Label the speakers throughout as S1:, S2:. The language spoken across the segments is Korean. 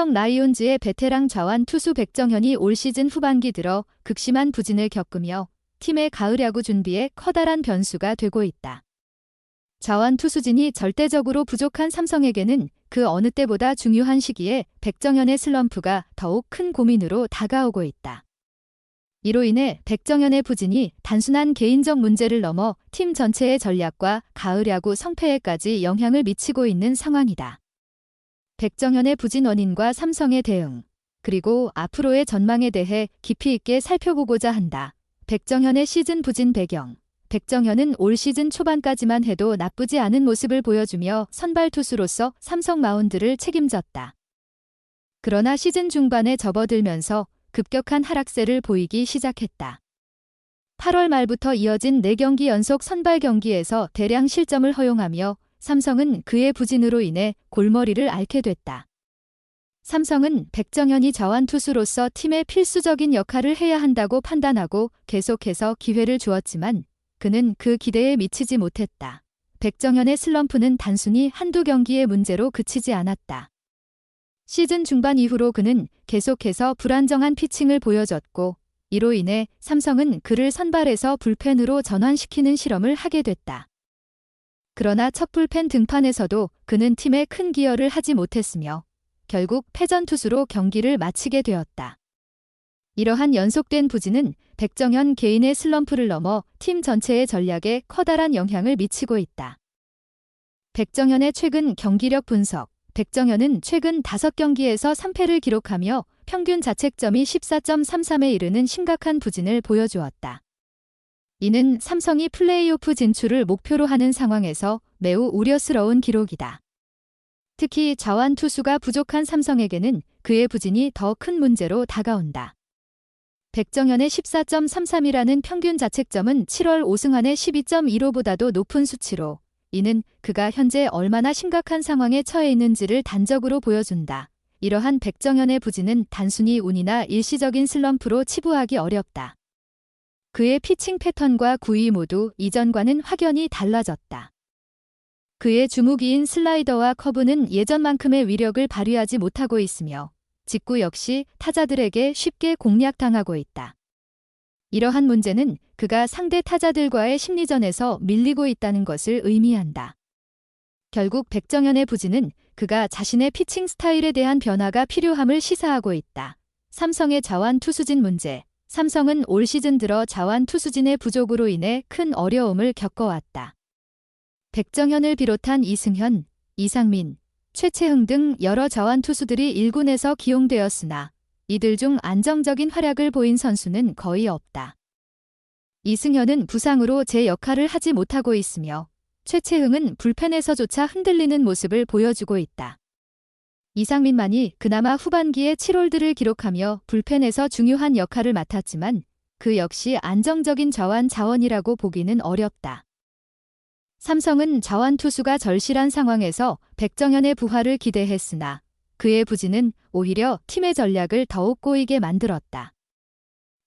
S1: 삼성 라이온즈의 베테랑 좌완 투수 백정현이 올 시즌 후반기 들어 극심한 부진을 겪으며 팀의 가을 야구 준비에 커다란 변수가 되고 있다. 좌완 투수진이 절대적으로 부족한 삼성에게는 그 어느 때보다 중요한 시기에 백정현의 슬럼프가 더욱 큰 고민으로 다가오고 있다. 이로 인해 백정현의 부진이 단순한 개인적 문제를 넘어 팀 전체의 전략과 가을 야구 성패에까지 영향을 미치고 있는 상황이다. 백정현의 부진 원인과 삼성의 대응, 그리고 앞으로의 전망에 대해 깊이 있게 살펴보고자 한다. 백정현의 시즌 부진 배경. 백정현은 올 시즌 초반까지만 해도 나쁘지 않은 모습을 보여주며 선발 투수로서 삼성 마운드를 책임졌다. 그러나 시즌 중반에 접어들면서 급격한 하락세를 보이기 시작했다. 8월 말부터 이어진 4경기 연속 선발 경기에서 대량 실점을 허용하며 삼성은 그의 부진으로 인해 골머리를 앓게 됐다. 삼성은 백정현이 좌완 투수로서 팀의 필수적인 역할을 해야 한다고 판단하고 계속해서 기회를 주었지만 그는 그 기대에 미치지 못했다. 백정현의 슬럼프는 단순히 한두 경기의 문제로 그치지 않았다. 시즌 중반 이후로 그는 계속해서 불안정한 피칭을 보여줬고 이로 인해 삼성은 그를 선발에서 불펜으로 전환시키는 실험을 하게 됐다. 그러나 첫 불펜 등판에서도 그는 팀에 큰 기여를 하지 못했으며 결국 패전 투수로 경기를 마치게 되었다. 이러한 연속된 부진은 백정현 개인의 슬럼프를 넘어 팀 전체의 전략에 커다란 영향을 미치고 있다. 백정현의 최근 경기력 분석. 백정현은 최근 5경기에서 3패를 기록하며 평균 자책점이 14.33에 이르는 심각한 부진을 보여주었다. 이는 삼성이 플레이오프 진출을 목표로 하는 상황에서 매우 우려스러운 기록이다. 특히 좌완 투수가 부족한 삼성에게는 그의 부진이 더 큰 문제로 다가온다. 백정현의 14.33이라는 평균 자책점은 7월 오승환의 12.15보다도 높은 수치로 이는 그가 현재 얼마나 심각한 상황에 처해 있는지를 단적으로 보여준다. 이러한 백정현의 부진은 단순히 운이나 일시적인 슬럼프로 치부하기 어렵다. 그의 피칭 패턴과 구위 모두 이전과는 확연히 달라졌다. 그의 주무기인 슬라이더와 커브는 예전만큼의 위력을 발휘하지 못하고 있으며 직구 역시 타자들에게 쉽게 공략당하고 있다. 이러한 문제는 그가 상대 타자들과의 심리전에서 밀리고 있다는 것을 의미한다. 결국 백정현의 부진은 그가 자신의 피칭 스타일에 대한 변화가 필요함을 시사하고 있다. 삼성의 좌완 투수진 문제. 삼성은 올 시즌 들어 좌완 투수진의 부족으로 인해 큰 어려움을 겪어왔다. 백정현을 비롯한 이승현, 이상민, 최채흥 등 여러 좌완 투수들이 1군에서 기용되었으나 이들 중 안정적인 활약을 보인 선수는 거의 없다. 이승현은 부상으로 제 역할을 하지 못하고 있으며 최채흥은 불펜에서조차 흔들리는 모습을 보여주고 있다. 이상민만이 그나마 후반기에 7홀드를 기록하며 불펜에서 중요한 역할을 맡았지만 그 역시 안정적인 좌완 자원이라고 보기는 어렵다. 삼성은 좌완 투수가 절실한 상황에서 백정현의 부활을 기대했으나 그의 부진은 오히려 팀의 전략을 더욱 꼬이게 만들었다.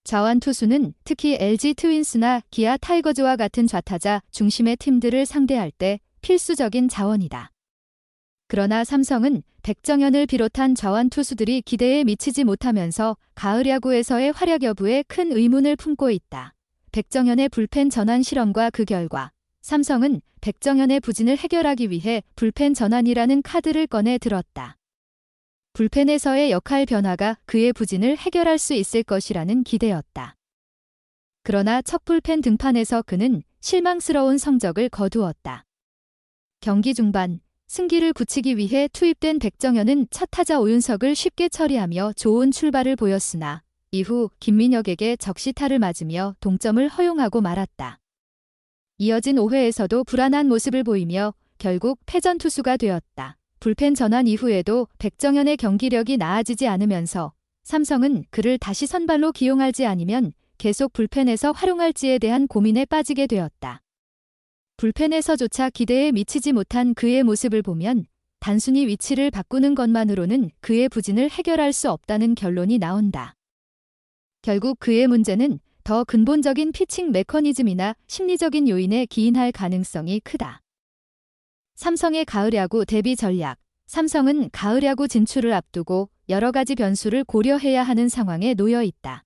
S1: 좌완 투수는 특히 LG 트윈스나 기아 타이거즈와 같은 좌타자 중심의 팀들을 상대할 때 필수적인 자원이다. 그러나 삼성은 백정현을 비롯한 좌완 투수들이 기대에 미치지 못하면서 가을 야구에서의 활약 여부에 큰 의문을 품고 있다. 백정현의 불펜 전환 실험과 그 결과 삼성은 백정현의 부진을 해결하기 위해 불펜 전환이라는 카드를 꺼내 들었다. 불펜에서의 역할 변화가 그의 부진을 해결할 수 있을 것이라는 기대였다. 그러나 첫 불펜 등판에서 그는 실망스러운 성적을 거두었다. 경기 중반 승기를 굳히기 위해 투입된 백정현은 첫 타자 오윤석을 쉽게 처리하며 좋은 출발을 보였으나 이후 김민혁에게 적시타를 맞으며 동점을 허용하고 말았다. 이어진 5회에서도 불안한 모습을 보이며 결국 패전 투수가 되었다. 불펜 전환 이후에도 백정현의 경기력이 나아지지 않으면서 삼성은 그를 다시 선발로 기용할지 아니면 계속 불펜에서 활용할지에 대한 고민에 빠지게 되었다. 불펜에서조차 기대에 미치지 못한 그의 모습을 보면 단순히 위치를 바꾸는 것만으로는 그의 부진을 해결할 수 없다는 결론이 나온다. 결국 그의 문제는 더 근본적인 피칭 메커니즘이나 심리적인 요인에 기인할 가능성이 크다. 삼성의 가을 야구 대비 전략. 삼성은 가을 야구 진출을 앞두고 여러 가지 변수를 고려해야 하는 상황에 놓여 있다.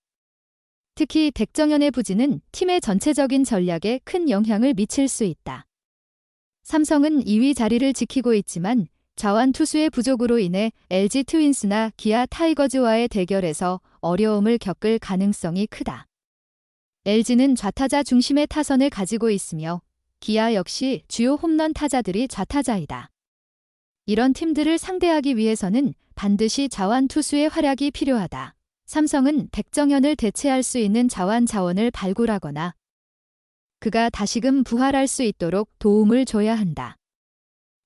S1: 특히 백정현의 부진은 팀의 전체적인 전략에 큰 영향을 미칠 수 있다. 삼성은 2위 자리를 지키고 있지만 자완 투수의 부족으로 인해 LG 트윈스나 기아 타이거즈와의 대결에서 어려움을 겪을 가능성이 크다. LG는 좌타자 중심의 타선을 가지고 있으며 기아 역시 주요 홈런 타자들이 좌타자이다. 이런 팀들을 상대하기 위해서는 반드시 자완 투수의 활약이 필요하다. 삼성은 백정현을 대체할 수 있는 자완 자원을 발굴하거나 그가 다시금 부활할 수 있도록 도움을 줘야 한다.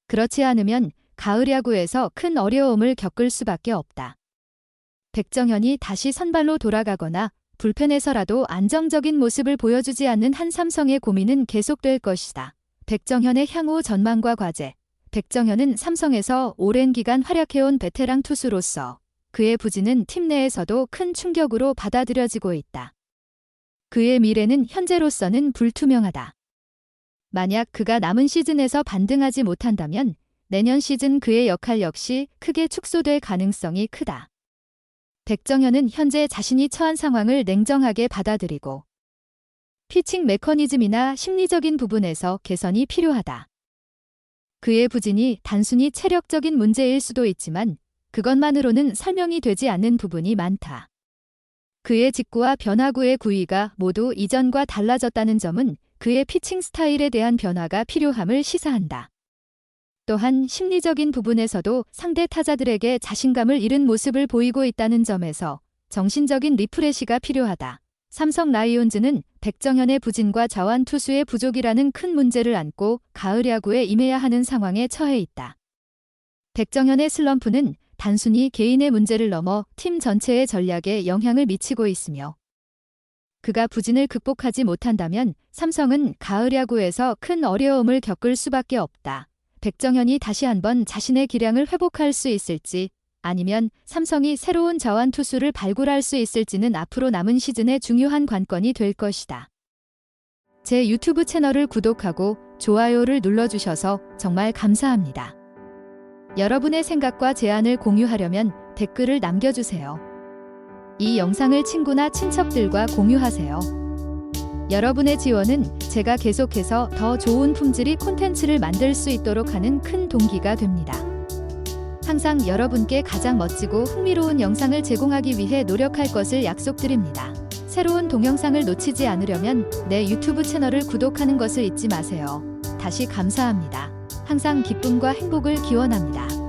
S1: 그렇지 않으면 가을 야구에서 큰 어려움을 겪을 수밖에 없다. 백정현이 다시 선발로 돌아가거나 불펜에서라도 안정적인 모습을 보여주지 않는 한 삼성의 고민은 계속될 것이다. 백정현의 향후 전망과 과제. 백정현은 삼성에서 오랜 기간 활약해온 베테랑 투수로서 그의 부진은 팀 내에서도 큰 충격으로 받아들여지고 있다. 그의 미래는 현재로서는 불투명하다. 만약 그가 남은 시즌에서 반등하지 못한다면 내년 시즌 그의 역할 역시 크게 축소될 가능성이 크다. 백정현은 현재 자신이 처한 상황을 냉정하게 받아들이고 피칭 메커니즘이나 심리적인 부분에서 개선이 필요하다. 그의 부진이 단순히 체력적인 문제일 수도 있지만 그것만으로는 설명이 되지 않는 부분이 많다. 그의 직구와 변화구의 구위가 모두 이전과 달라졌다는 점은 그의 피칭 스타일에 대한 변화가 필요함을 시사한다. 또한 심리적인 부분에서도 상대 타자들에게 자신감을 잃은 모습을 보이고 있다는 점에서 정신적인 리프레시가 필요하다. 삼성 라이온즈는 백정현의 부진과 자완 투수의 부족이라는 큰 문제를 안고 가을 야구에 임해야 하는 상황에 처해 있다. 백정현의 슬럼프는 단순히 개인의 문제를 넘어 팀 전체의 전략에 영향을 미치고 있으며 그가 부진을 극복하지 못한다면 삼성은 가을 야구에서 큰 어려움을 겪을 수밖에 없다. 백정현이 다시 한번 자신의 기량을 회복할 수 있을지 아니면 삼성이 새로운 자완 투수를 발굴할 수 있을지는 앞으로 남은 시즌의 중요한 관건이 될 것이다. 제 유튜브 채널을 구독하고 좋아요를 눌러주셔서 정말 감사합니다. 여러분의 생각과 제안을 공유하려면 댓글을 남겨주세요. 이 영상을 친구나 친척들과 공유하세요. 여러분의 지원은 제가 계속해서 더 좋은 품질의 콘텐츠를 만들 수 있도록 하는 큰 동기가 됩니다. 항상 여러분께 가장 멋지고 흥미로운 영상을 제공하기 위해 노력할 것을 약속드립니다. 새로운 동영상을 놓치지 않으려면 내 유튜브 채널을 구독하는 것을 잊지 마세요. 다시 감사합니다. 항상 기쁨과 행복을 기원합니다.